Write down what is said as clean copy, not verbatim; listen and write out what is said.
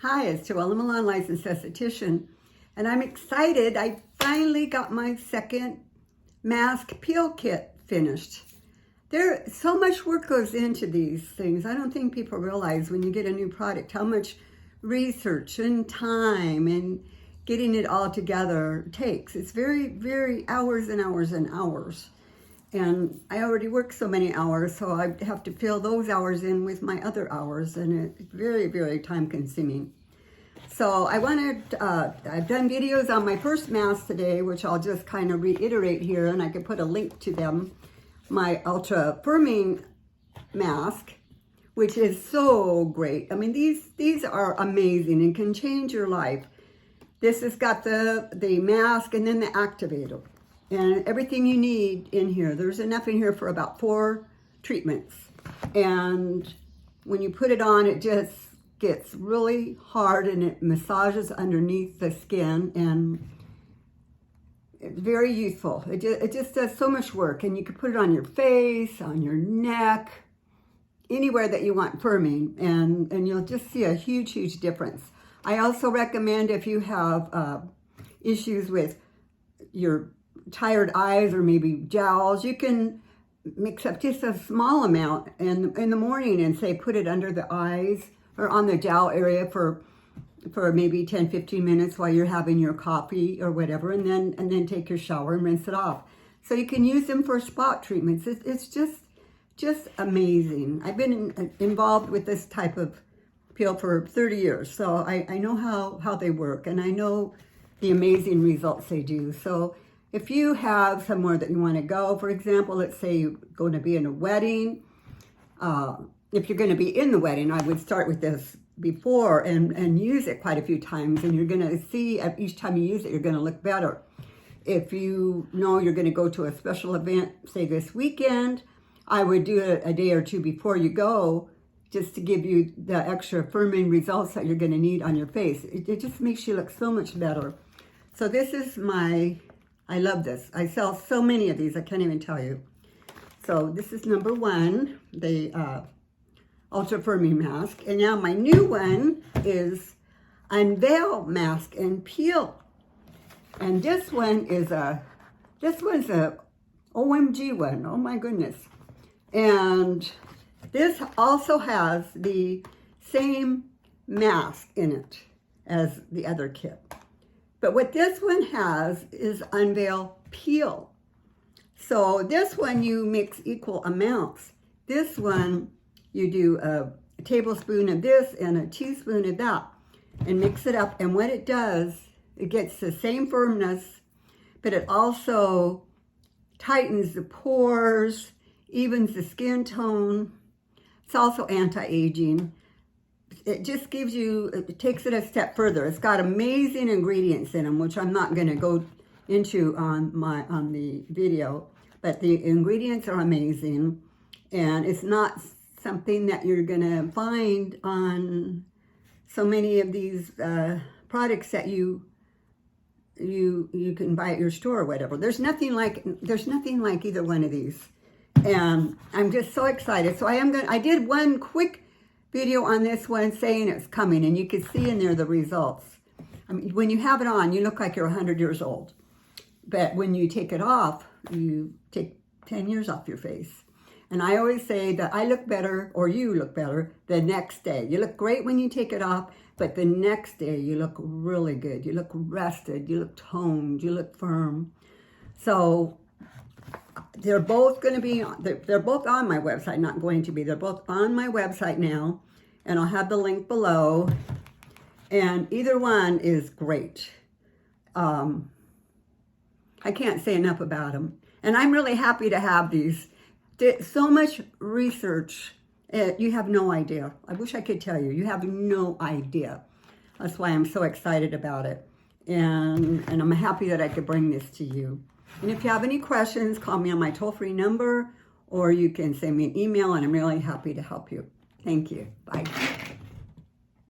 Hi, it's JoElla Milan, licensed esthetician, and I'm excited. I finally got my second mask peel kit finished. So much work goes into these things. I don't think people realize when you get a new product how much research and time and getting it all together takes. It's very hours and hours and hours. And I already work so many hours, so I have to fill those hours in with my other hours, and it's very time consuming. So I've done videos on my first mask today, which I'll just kind of reiterate here, and I can put a link to them. My Ultra Firming mask, which is so great. I mean, these are amazing and can change your life. This has got the mask and then the activator. And everything you need in here. There's enough in here for about 4 treatments. And when you put it on, it just gets really hard and it massages underneath the skin, and it's very useful. It just does so much work, and you can put it on your face, on your neck, anywhere that you want firming, and you'll just see a huge difference. I also recommend if you have issues with your tired eyes or maybe jowls, you can mix up just a small amount in the morning and say put it under the eyes or on the jowl area for maybe 10-15 minutes while you're having your coffee or whatever, and then take your shower and rinse it off. So you can use them for spot treatments. It's just amazing. I've been involved with this type of peel for 30 years, so I know how they work, and I know the amazing results they do. So if you have somewhere that you want to go, for example, let's say you're going to be in a wedding. If you're going to be in the wedding, I would start with this before and use it quite a few times. And you're going to see each time you use it, you're going to look better. If you know you're going to go to a special event, say this weekend, I would do it a day or two before you go, just to give you the extra firming results that you're going to need on your face. It just makes you look so much better. So this is I love this. I sell so many of these, I can't even tell you. So this is number 1, the Ultra Firming Mask. And now my new one is Unveil Mask and Peel. And this one's a OMG one, oh my goodness. And this also has the same mask in it as the other kit. But what this one has is Unveil Peel. So this one you mix equal amounts. This one you do a tablespoon of this and a teaspoon of that and mix it up. And what it does, it gets the same firmness, but it also tightens the pores, evens the skin tone. It's also anti-aging. It just gives you, it takes it a step further. It's got amazing ingredients in them, which I'm not going to go into on the video, but the ingredients are amazing, and it's not something that you're going to find on so many of these products that you can buy at your store or whatever. There's nothing like either one of these, and I'm just so excited. So I did one quick video on this one saying it's coming, and you can see in there the results. I mean, when you have it on, you look like you're 100 years old. But when you take it off, you take 10 years off your face. And I always say that I look better, or you look better, the next day. You look great when you take it off, but the next day you look really good. You look rested, you look toned, you look firm. So they're both going to be, they're both on my website, not going to be. They're both on my website now, and I'll have the link below. And either one is great. I can't say enough about them. And I'm really happy to have these. So much research, you have no idea. I wish I could tell you. You have no idea. That's why I'm so excited about it. And I'm happy that I could bring this to you. And if you have any questions, call me on my toll-free number, or you can send me an email, and I'm really happy to help you. Thank you. Bye.